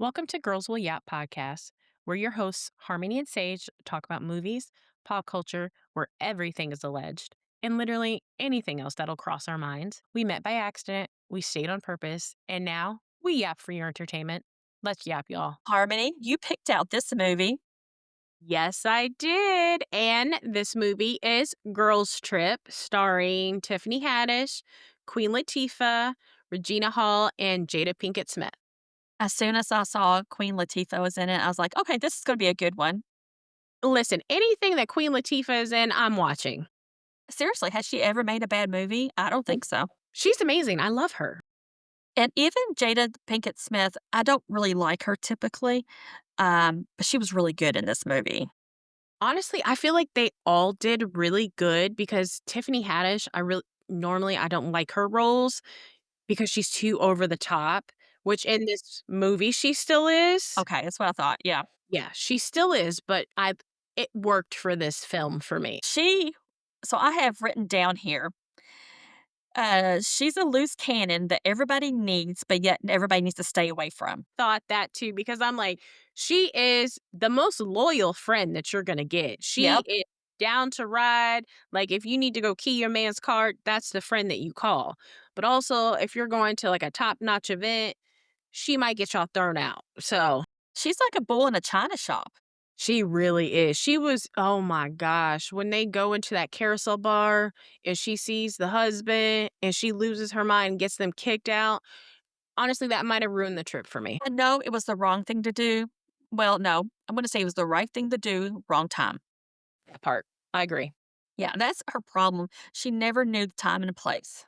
Welcome to Girls Will Yap podcast. We're your hosts, Harmony and Sage, talk about movies, pop culture, where everything is alleged, and literally anything else that'll cross our minds. We met by accident, we stayed on purpose, and now we yap for your entertainment. Let's yap, y'all. Harmony, you picked out this movie. Yes, I did. And this movie is Girls Trip, starring Tiffany Haddish, Queen Latifah, Regina Hall, and Jada Pinkett Smith. As soon as I saw Queen Latifah was in it, I was like, okay, this is going to be a good one. Listen, anything that Queen Latifah is in, I'm watching. Seriously, has she ever made a bad movie? I don't think so. She's amazing. I love her. And even Jada Pinkett Smith, I don't really like her typically, but she was really good in this movie. Honestly, I feel like they all did really good because Tiffany Haddish, I don't like her roles because she's too over the top, which in this movie she still is. Okay, that's what I thought. Yeah. Yeah, she still is, but I it worked for this film for me. So I have written down here, she's a loose cannon that everybody needs, but yet everybody needs to stay away from. Thought that too because I'm like, she is the most loyal friend that you're gonna get. She Yep. is down to ride. Like if you need to go key your man's car, that's the friend that you call. But also if you're going to like a top notch event, she might get y'all thrown out. So She's like a bull in a china shop. she really is. She was, oh my gosh, when they go into that carousel bar and she sees the husband and she loses her mind and gets them kicked out. Honestly, that might have ruined the trip for me. I know it was the wrong thing to do. Well, no, I'm gonna say it was the right thing to do, wrong time. That part. I agree. Yeah, that's her problem. She never knew the time and the place.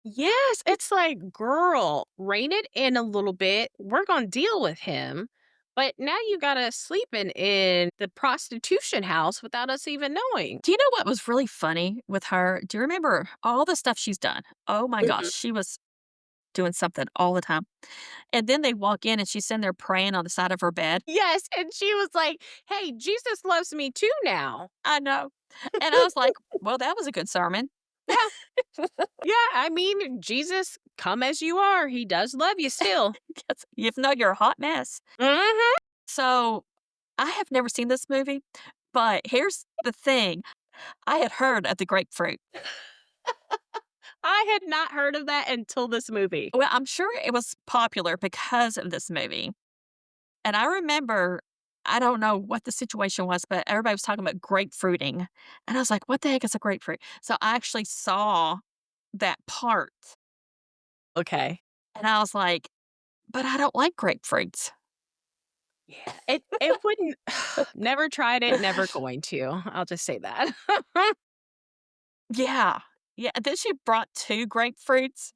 Yes, it's like, "Girl, rein it in a little bit. We're gonna deal with him, but now you got us sleeping in the prostitution house without us even knowing." Do you know what was really funny with her? Do you remember all the stuff she's done? Oh my gosh, Mhm. she was doing something all the time. And then they walk in and she's in there praying on the side of her bed. Yes, and she was like, "Hey, Jesus loves me too now." I know. And I was like, well, that was a good sermon. Yeah, yeah, I mean, Jesus, come as you are, he does love you still. Even though you're a hot mess. Mhm. So I have never seen this movie, but here's the thing. I had heard of the grapefruit. I had not heard of that until this movie. Well, I'm sure it was popular because of this movie. And I remember, I don't know what the situation was, but everybody was talking about grapefruiting. And I was like, what the heck is a grapefruit? So I actually saw that part Okay. and I was like, but I don't like grapefruits. Yeah, it wouldn't never tried it, never going to. I'll just say that. Yeah. Yeah. And then she brought two grapefruits.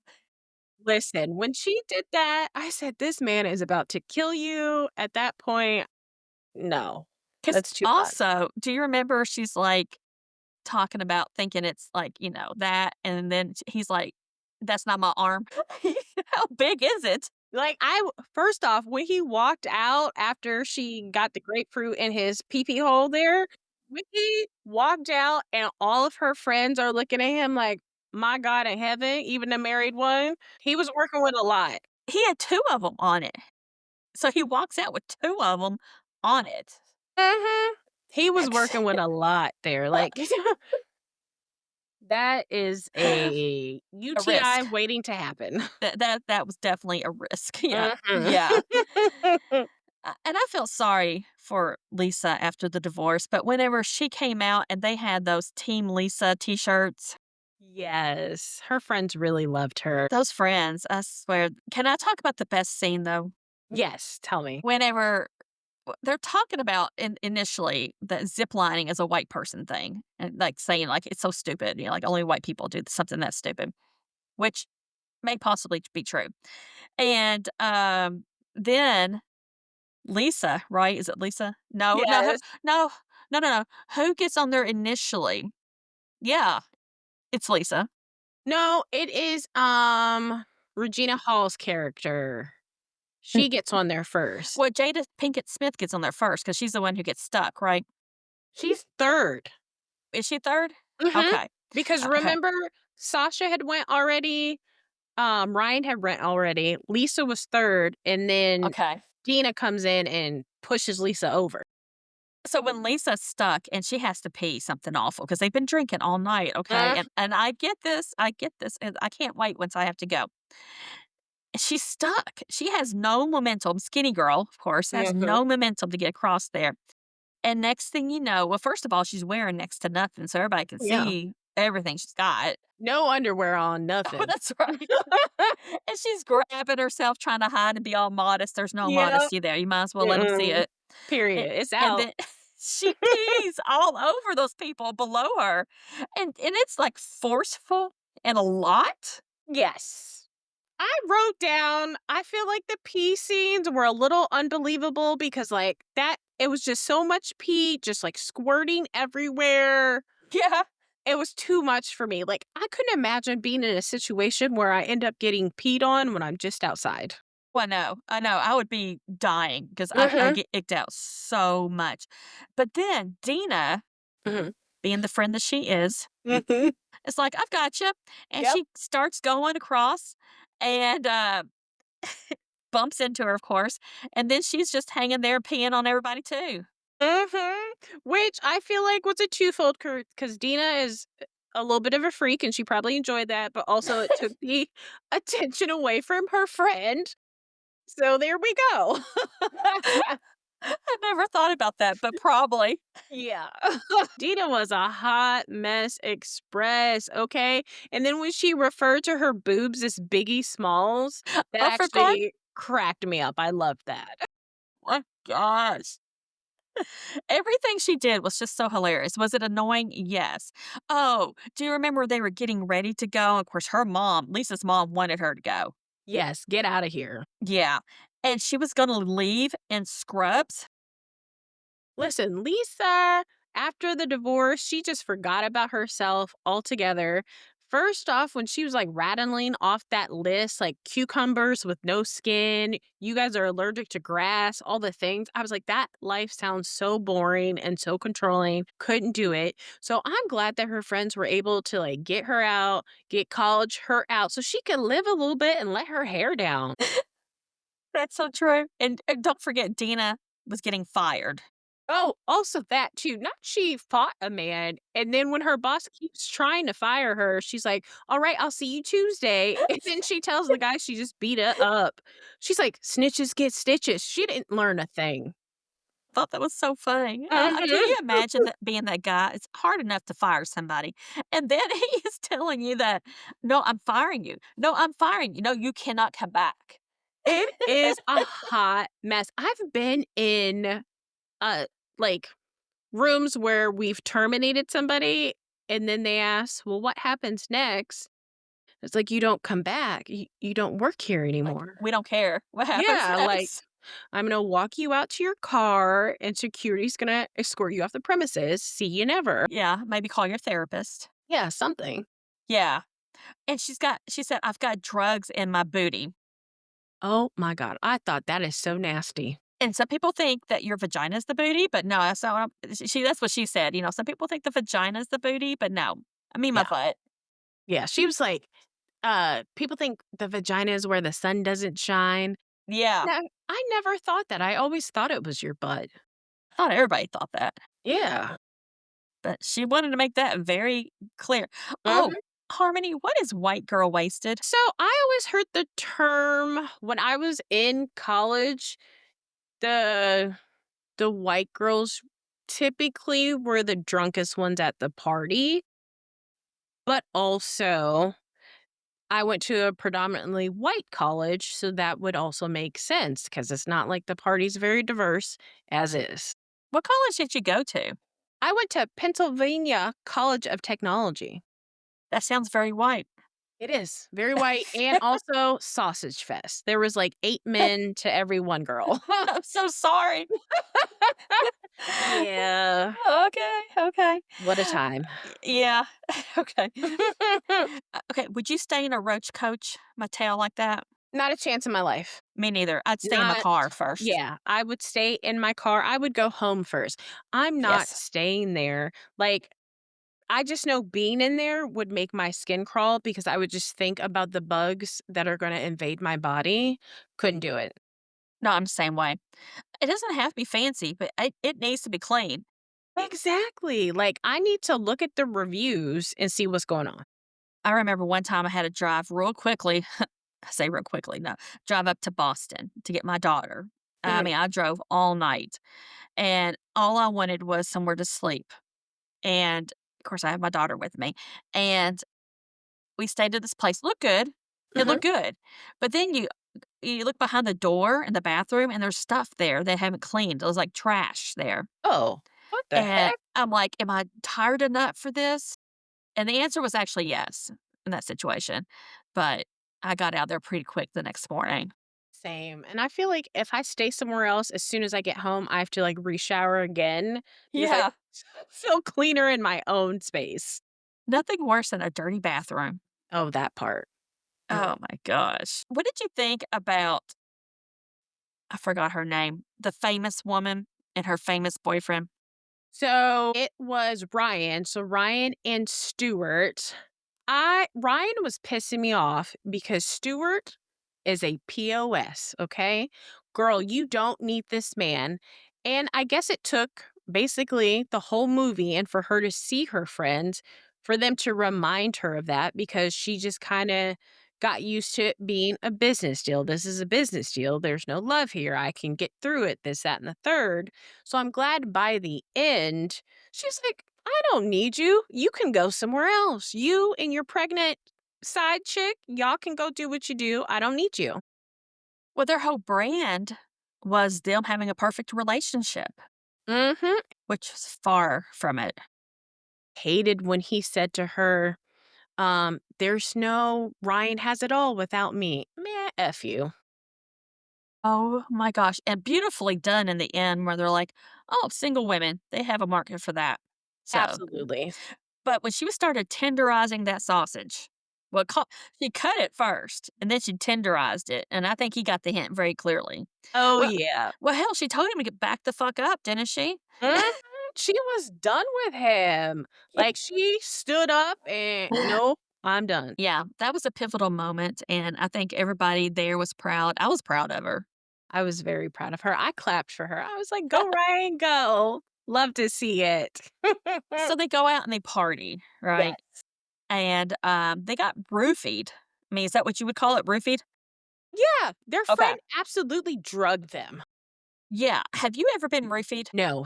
Listen, when she did that, I said, "This man is about to kill you." At that point, no. Because That's too much. also, do you remember she's like talking about thinking it's like, that. And then he's like, that's not my arm. How big is it? Like, first off, when he walked out after she got the grapefruit in his pee-pee hole there, when he walked out and all of her friends are looking at him like, "My God in heaven," even the married one, he was working with a lot. He had two of them on it. So he walks out with two of them on it. Mhm. He was working with a lot there, like, that is a A UTI risk. waiting to happen. That was definitely a risk. Yeah. Mhm. Yeah. And I felt sorry for Lisa after the divorce, but whenever she came out and they had those Team Lisa T-shirts, Yes, her friends really loved her. those friends, I swear. Can I talk about the best scene though? Yes, tell me. Whenever they're talking about initially that zip lining is a white person thing and like saying like it's so stupid, like only white people do something that's stupid, which may possibly be true. And then Lisa, right? Is it Lisa? No, no, Yes. no, no, no, no. Who gets on there initially? Yeah, it's Lisa. No, it is, Regina Hall's character. N- She gets on there first. Well, Jada Pinkett Smith gets on there first because she's the one who gets stuck, right? She's 3rd. Is she third? Mhm. Okay. Because Okay. remember, Sasha had went already, Ryan had went already, Lisa was 3rd, and then Okay. Dina comes in and pushes Lisa over. So when Lisa's stuck and she has to pee something awful because 'cause they've been drinking all night, okay, Mm, and I get this, and I can't wait once I have to go. She's stuck. She has no momentum. Skinny girl, of course, has mhm. no momentum to get across there. And next thing you know, well, first of all, she's wearing next to nothing, so everybody can Yeah. see everything she's got. No underwear on, Oh, nothing. that's right. And she's grabbing herself, trying to hide and be all modest. There's no Yep. modesty there. You might as well let them see Mm-mm. it. Period. A It's and out. then she pees all over those people below her, and it's, like, forceful and a lot. Yes. I wrote down, I feel like the pee scenes were a little unbelievable because, like, that it was just so much pee, just, like, squirting everywhere. Yeah. It was too much for me. Like, I couldn't imagine being in a situation where I end up getting peed on when I'm just outside. Well, I know, I would be dying because I Mhm. get icked out so much. But then Dina, Mhm. being the friend that she Mhm. is like, "I've got you," and Yep. she starts going across and, bumps into her, of course, and then she's just hanging there peeing on everybody too. Mhm. Which I feel like was a twofold because Dina is a little bit of a freak, and she probably enjoyed that, but also it took the attention away from her friend. So there we go. I never thought about that, but probably. Yeah. Dina was a hot mess express, okay? And then when she referred to her boobs as Biggie Smalls, that Oh, for God. actually cracked me up. I loved that. My gosh. Everything she did was just so hilarious. Was it annoying? Yes. Oh, do you remember they were getting ready to go? Of course, her mom, Lisa's mom, wanted her to go. Yes, get out of here. Yeah. And she was gonna leave in scrubs. Listen, Lisa, after the divorce, she just forgot about herself altogether. First off, when she was like rattling off that list, like cucumbers with no skin, you guys are allergic to grass, all the things. I was like, that life sounds so boring and so controlling. Couldn't do it. So I'm glad that her friends were able to like get her out, get college her out so she could live a little bit and let her hair down. That's so true. And don't forget, Dina was getting fired. Oh, also that too. Not she fought a man, and then when her boss keeps trying to fire her, she's like, "All right, I'll see you Tuesday." And then she tells the guy she just beat it up. She's like, "Snitches get stitches." She didn't learn a thing. Thought that was so funny. Can Mhm. you imagine that being that guy? It's hard enough to fire somebody, and then he is telling you that, "No, I'm firing you. No, I'm firing you. No, you cannot come back." It is a hot mess. I've been in like rooms where we've terminated somebody, and then they ask, "Well, what happens next?" It's like you don't come back. You don't work here Like, anymore. we don't care what happens Yeah, like, next. I'm gonna walk you out to your car, and security's gonna escort you off the premises. See you never. Yeah, maybe call your therapist. Yeah, something. Yeah, and she said, "I've got drugs in my booty." Oh my god, I thought that is so nasty. And some people think that your vagina is the booty, but no, that's not what that's what she said, some people think the vagina is the booty, but no, I mean my Yeah, butt. yeah, she was like, people think the vagina is where the sun doesn't shine. Yeah, No, I never thought that. I always thought it was your butt. I thought everybody thought that, Yeah. but she wanted to make that very clear. Oh, Mhm. Harmony, what is white girl wasted? So, I always heard the term when I was in college, the the white girls typically were the drunkest ones at the party, but also I went to a predominantly white college, so that would also make sense because it's not like the party's very diverse as is. What college did you go to? I went to Pennsylvania College of Technology. That sounds very white. It is very white and also sausage fest. There was like 8 men to every 1 girl. I'm so sorry. Yeah, Okay, okay. what a time. Yeah, okay. Okay, would you stay in a roach coach motel like that? Not a chance in my life. Me neither. I'd stay in my Not car first. Yeah, I would stay in my car. I would go home first. I'm not Yes. staying there. Like, I just know being in there would make my skin crawl because I would just think about the bugs that are gonna invade my body. Couldn't do it. No, I'm the same way. It doesn't have to be fancy, but it needs to be clean. Exactly. Like, I need to look at the reviews and see what's going on. I remember one time I had to drive real quickly. I say real quickly, no, drive up to Boston to get my daughter. I Mhm. mean, I drove all night and all I wanted was somewhere to sleep. And of course, I have my daughter with me. And we stayed at this place. Looked good. It Mhm. looked good. But then you look behind the door in the bathroom and there's stuff there they haven't cleaned. It was like trash there. Oh, what the And heck? I'm like, am I tired enough for this? And the answer was actually yes in that situation. But I got out there pretty quick the next morning. Same. And I feel like if I stay somewhere else, as soon as I get home, I have to like reshower again because I Yeah. feel cleaner in my own space. Nothing worse than a dirty bathroom. Oh, that part. Mm. Oh my gosh. What did you think about, I forgot her name, the famous woman and her famous boyfriend? So it was Ryan. So Ryan and Stuart. I Ryan was pissing me off because Stuart is a POS, okay? Girl, you don't need this man. And I guess it took basically the whole movie and for her to see her friends for them to remind her of that because she just kind of got used to it being a business deal. This is a business deal. There's no love here. I can get through it, this, that, and the third. So I'm glad by the end, she's like, I don't need you. You can go somewhere else. You and your pregnant side chick, y'all can go do what you do. I don't need you. Well, their whole brand was them having a perfect relationship, Mhm. which was far from it. Hated when he said to her, there's no Ryan has it all without me. Man, F you. Oh my gosh. And beautifully done in the end where they're like, oh, single women, they have a market for that. So, Absolutely. but when she was started tenderizing that sausage, well, she cut it first and then she tenderized it. And I think he got the hint very clearly. Oh, Well, yeah. well, hell, she told him to get back the fuck up, didn't she? Mhm. She was done with him. Like, she stood up and, "Nope, I'm done." Yeah, that was a pivotal moment, and I think everybody there was proud. I was proud of her. I was very proud of her. I clapped for her. I was like, "Go, Ryan, go." Love to see it. So they go out and they party, right? Yes. And, they got roofied. I mean, is that what you would call it, roofied? Yeah, their Okay. friend absolutely drugged them. Yeah. Have you ever been roofied? No,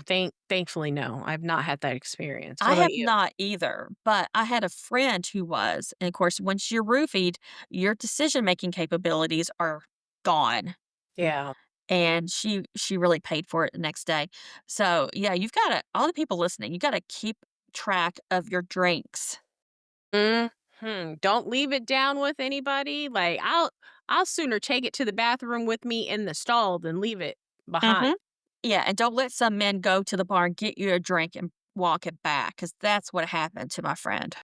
thankfully, no. I've not had that experience. I What about have you? not either, but I had a friend who was, and of course, once you're roofied, your decision-making capabilities are gone, Yeah. and she really paid for it the next day. So, yeah, you've gotta all the people listening, you gotta keep track of your drinks. Mhm. Don't leave it down with anybody. Like, I'll sooner take it to the bathroom with me in the stall than leave it behind. Mhm. Yeah, and don't let some men go to the bar and get you a drink and walk it back, because that's what happened to my friend.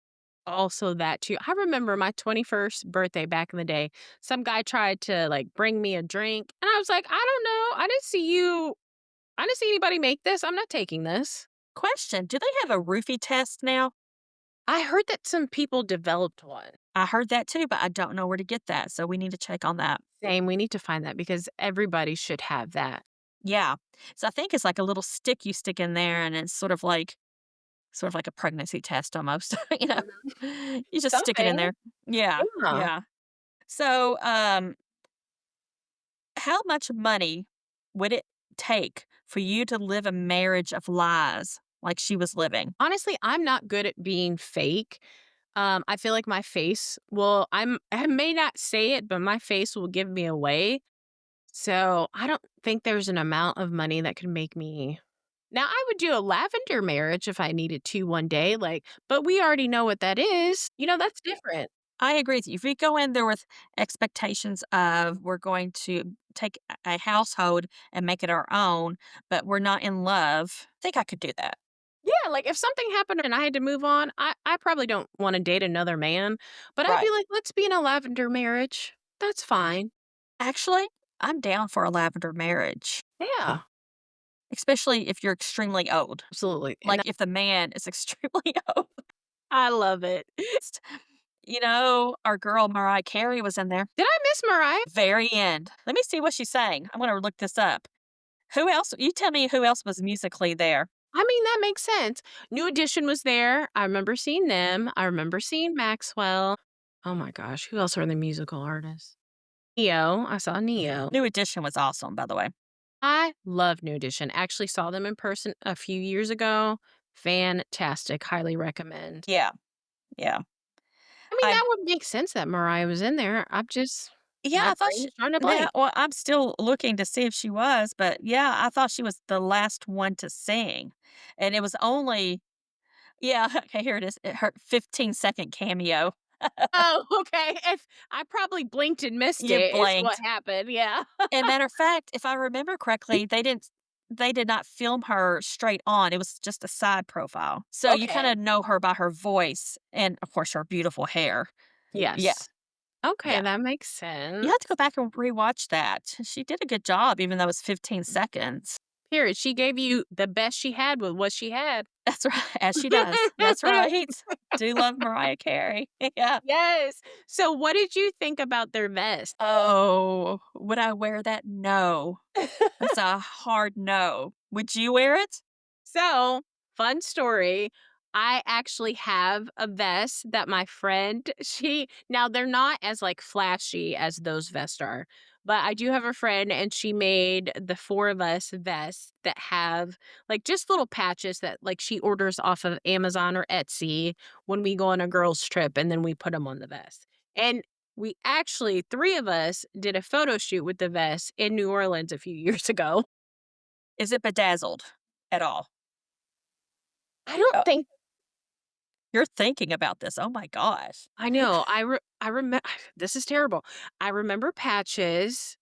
Also that too. I remember my 21st birthday back in the day. Some guy tried to like bring me a drink and I was like, "I don't know. I didn't see anybody make this. I'm not taking this." Question, do they have a roofie test now? I heard that some people developed one. I heard that too, but I don't know where to get that, so we need to check on that. Same, we need to find that because everybody should have that. Yeah. So I think it's like a little stick you stick in there, and it's sort of like a pregnancy test almost, you know? Mhm. You just stick it in Something. there. Yeah, Yeah. yeah. So, how much money would it take for you to live a marriage of lies like she was living? Honestly, I'm not good at being fake. I feel like my face will I may not say it, but my face will give me away. So, I don't think there's an amount of money that could make me. Now, I would do a lavender marriage if I needed to one day, like, but we already know what that is. That's different. I agree with you. If we go in there with expectations of we're going to take a household and make it our own, but we're not in love, I think I could do that. Yeah, like if something happened and I had to move on, I probably don't want to date another man, but I'd be Right. like, let's be in a lavender marriage. That's fine. Actually, I'm down for a lavender marriage, Yeah, especially if you're extremely old. absolutely. And Like if the man is extremely old. I love it. Our girl Mariah Carey was in there. Did I is Mariah. Very end. Let me see what she sang. I'm gonna look this up. Who else you tell me who else was musically there? I mean, that makes sense. New Edition was there. I remember seeing them. I remember seeing Maxwell. Oh my gosh, who else are the musical artists? Neo. I saw Neo. New Edition was awesome, by the way. I love New Edition. Actually saw them in person a few years ago. Fantastic. Highly recommend. Yeah, yeah. I mean, I that would make sense that Mariah was in there. I'm just yeah, my I thought brain she is trying to yeah, blank. well, I'm still looking to see if she was, but yeah, I thought she was the last one to sing, and it was only yeah, okay, here it is. Her 15-second cameo. Oh, okay. If I probably blinked and missed You it is what blinked. happened. Yeah. And matter of fact, if I remember correctly, they did not film her straight on, it was just a side profile. So you Okay. kinda know her by her voice and, of course, her beautiful hair. Yeah, Yes. Okay, yeah. that makes You have to sense. go back and rewatch that. She did a good job even though it was 15 seconds. Period. She gave you the best she had with what she had. That's right, as she does. That's right. Do love Mariah Carey. Yeah. Yes. So what did you think about their vest? Oh, would I wear that? No. That's a hard no. Would you wear it? So, fun story. I actually have a vest that my friend, she now they're not as like flashy as those vests are, but I do have a friend and she made the four of us vests that have like just little patches that like she orders off of Amazon or Etsy when we go on a girls trip and then we put them on the vest. And we actually three of us did a photo shoot with the vest in New Orleans a few years ago. Is it bedazzled at all? I don't Oh, think you're thinking about this. Oh my gosh. I know. I remember this is terrible. I remember patches.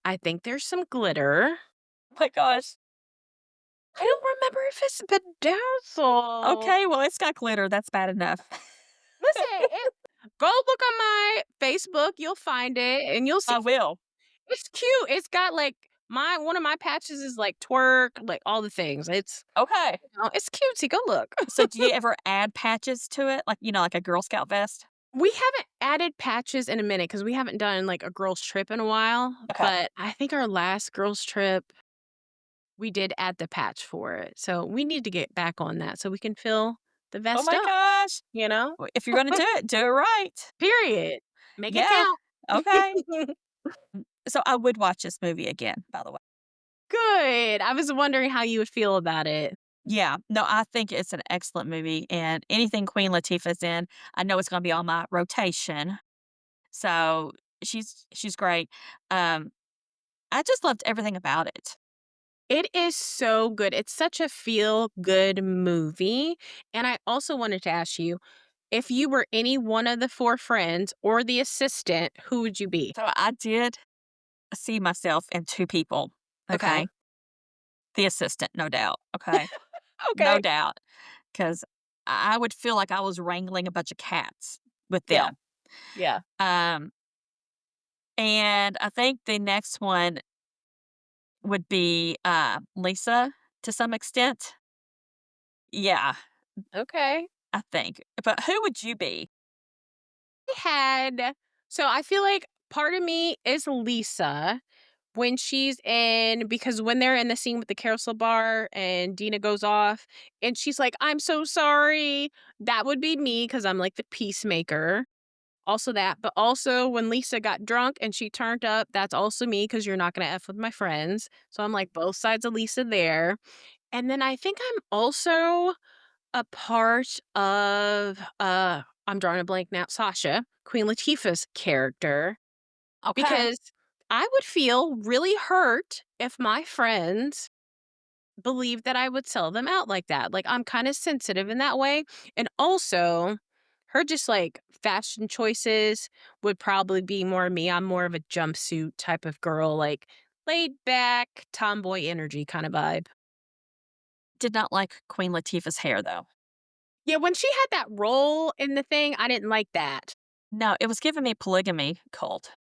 I think there's some glitter. Oh my gosh. I don't remember if it's bedazzled. Okay, well, it's got glitter. That's bad enough. Listen, go look on my Facebook. You'll find it, and you'll see I will. it's cute. It's got like my one of my patches is like twerk, like all the things. Okay. It's cutesy. Go look. So do you ever add patches to it? Like, like a Girl Scout vest? We haven't added patches in a minute because we haven't done like a girls trip in a while. Okay. But I think our last girls trip we did add the patch for it, so we need to get back on that so we can fill the Oh vest my up, gosh. you know? Well, if you're gonna do it right. Period. Make it Yeah. count. Okay. So I would watch this movie again, by the way. Good. I was wondering how you would feel about it. Yeah. No, I think it's an excellent movie, and anything Queen Latifah's in, I know it's gonna be on my rotation. So she's great. Um, I just loved everything about it. It is so good. It's such a feel-good movie, and I also wanted to ask you, if you were any one of the 4 friends or the assistant, who would you be? So I did see myself in 2 people, Okay. okay? The assistant, no doubt, okay? No Okay. doubt, 'cause I would feel like I was wrangling a bunch of cats with Yeah. them. Yeah. Um, and I think the next one would be, Lisa to some extent. Yeah, Okay. I think. But who would you be? Had so I feel like part of me is Lisa when she's in because when they're in the scene with the carousel bar and Dina goes off and she's like, "I'm so sorry." That would be me because I'm like the peacemaker. Also that, but also when Lisa got drunk and she turned up, that's also me because you're not gonna F with my friends. So I'm like both sides of Lisa there. And then I think I'm also a part of, I'm drawing a blank now, Sasha, Queen Latifah's character, Okay. because I would feel really hurt if my friends believed that I would sell them out like that. Like, I'm kinda sensitive in that way, and also, her just, like, fashion choices would probably be more me. I'm more of a jumpsuit type of girl, like, laid back, tomboy energy kinda vibe. Did not like Queen Latifah's hair, though. Yeah, when she had that role in the thing, I didn't like that. No, it was giving me polygamy cult.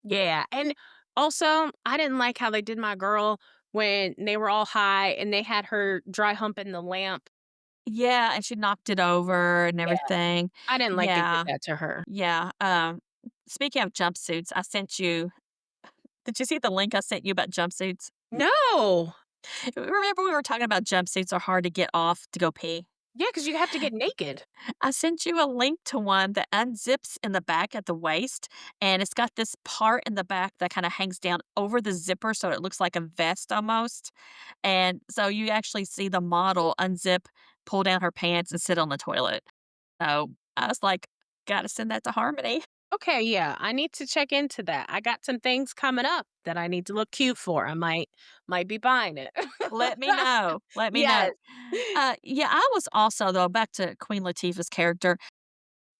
Yeah, and also, I didn't like how they did my girl when they were all high and they had her dry humping the lamp. Yeah, and she knocked it over and Yeah. everything. I didn't like they did Yeah, that to her. yeah, speaking of jumpsuits, I sent you did you see the link I sent you about jumpsuits? No. Remember we were talking about jumpsuits are hard to get off to go pee? Yeah, because you have to get naked. I sent you a link to one that unzips in the back at the waist, and it's got this part in the back that kinda hangs down over the zipper so it looks like a vest almost, and so you actually see the model unzip, pull down her pants, and sit on the toilet. So, I was like, "Gotta send that to Harmony." Okay, yeah, I need to check into that. I got some things coming up that I need to look cute for. I might be buying it. Let me know, let me know. Yes. Yeah, I was also though, back to Queen Latifah's character,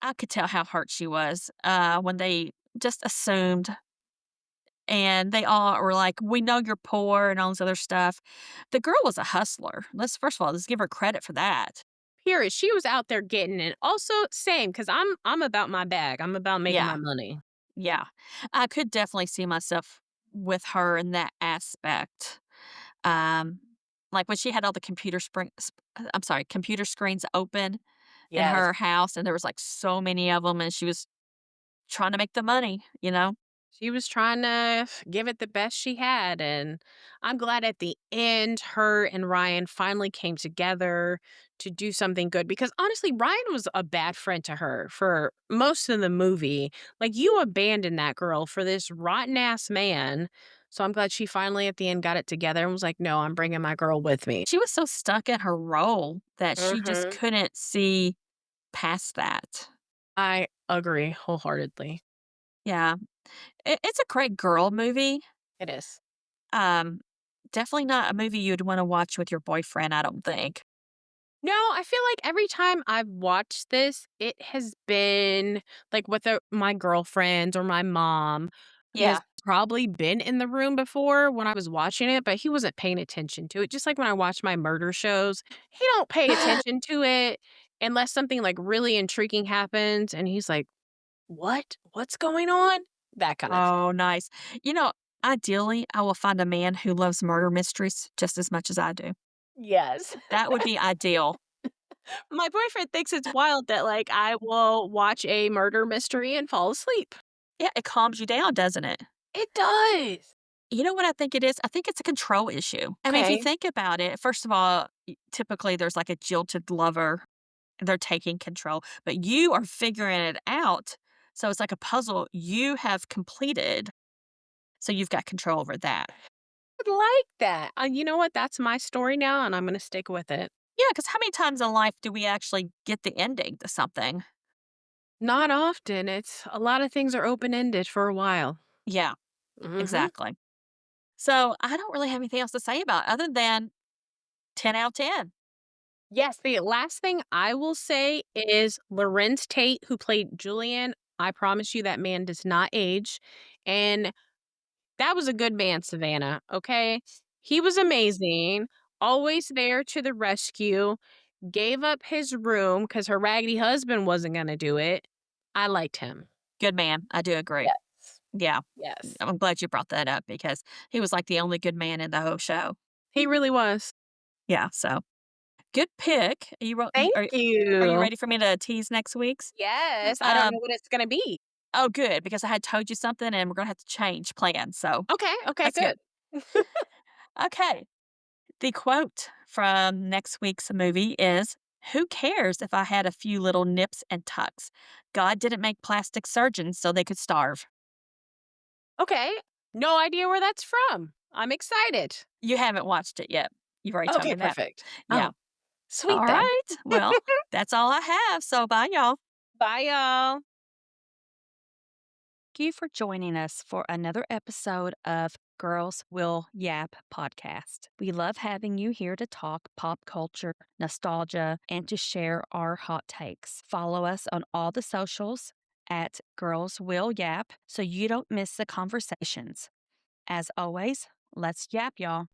I could tell how hurt she was, when they just assumed and they all were like, "We know you're poor," and all this other stuff. The girl was a hustler. Let's first of all, let's give her credit for that. Period. She was out there getting it. Also, same, because I'm about my bag. I'm about making Yeah, my money. yeah. I could definitely see myself with her in that aspect. Um, like when she had all the I'm sorry, computer screens open in Yes. her house, and there was, like, so many of them, and she was trying to make the money, you know? She was trying to give it the best she had, and I'm glad at the end her and Ryan finally came together to do something good because honestly, Ryan was a bad friend to her for most of the movie. Like, you abandoned that girl for this rotten ass man. So I'm glad she finally at the end got it together and was like, "No, I'm bringing my girl with me." She was so stuck in her role that she just Mhm. couldn't see past that. I agree wholeheartedly. Yeah. It's a great girl movie. It is. Um, definitely not a movie you'd wanna watch with your boyfriend, I don't think. No, I feel like every time I've watched this, it has been like with my girlfriend or my mom, who has Yeah. probably been in the room before when I was watching it, but he wasn't paying attention to it. Just like when I watch my murder shows, he don't pay attention to it unless something like really intriguing happens, and he's like, "What? What's going on?" That kind of thing. Oh, nice. You know, ideally, I will find a man who loves murder mysteries just as much as I do. Yes. That would be ideal. My boyfriend thinks it's wild that like I will watch a murder mystery and fall asleep. Yeah, it calms you down, doesn't it? It does. You know what I think it is? I think it's a control issue. I mean, if you Okay. think about it, first of all, typically there's like a jilted lover, and they're taking control, but you are figuring it out. So it's like a puzzle you have completed. So you've got control over that. I like that. You know what? That's my story now, and I'm gonna stick with it. Yeah, because how many times in life do we actually get the ending to something? Not often. It's a lot of things are open ended for a while. Yeah, Hmm. exactly. So I don't really have anything else to say about it other than 10 out of 10. Yes. The last thing I will say is Lorenz Tate, who played Julian. I promise you that man does not age, and that was a good man, Savannah. Okay, he was amazing. Always there to the rescue. Gave up his room because her raggedy husband wasn't gonna do it. I liked him. Good man. I do agree. Yes. Yeah. Yes. I'm glad you brought that up because he was like the only good man in the whole show. He really was. Yeah. So good pick. Thank Are you you. ready for me to tease next week's? Yes, I don't know Um, what it's gonna be. oh, good because I had told you something and we're going to have to change plans. So Okay, okay, that's good. good. Okay. The quote from next week's movie is, "Who cares if I had a few little nips and tucks? God didn't make plastic surgeons so they could starve." Okay, no idea where that's from. I'm excited. You haven't watched it yet. You've already told Okay, me that. perfect. Yeah. Oh, sweet All then. right. Well, that's all I have. So bye, y'all. Bye, y'all. Thank you for joining us for another episode of Girls Will Yap podcast. We love having you here to talk pop culture, nostalgia, and to share our hot takes. Follow us on all the socials at Girls Will Yap so you don't miss the conversations. As always, let's yap, y'all.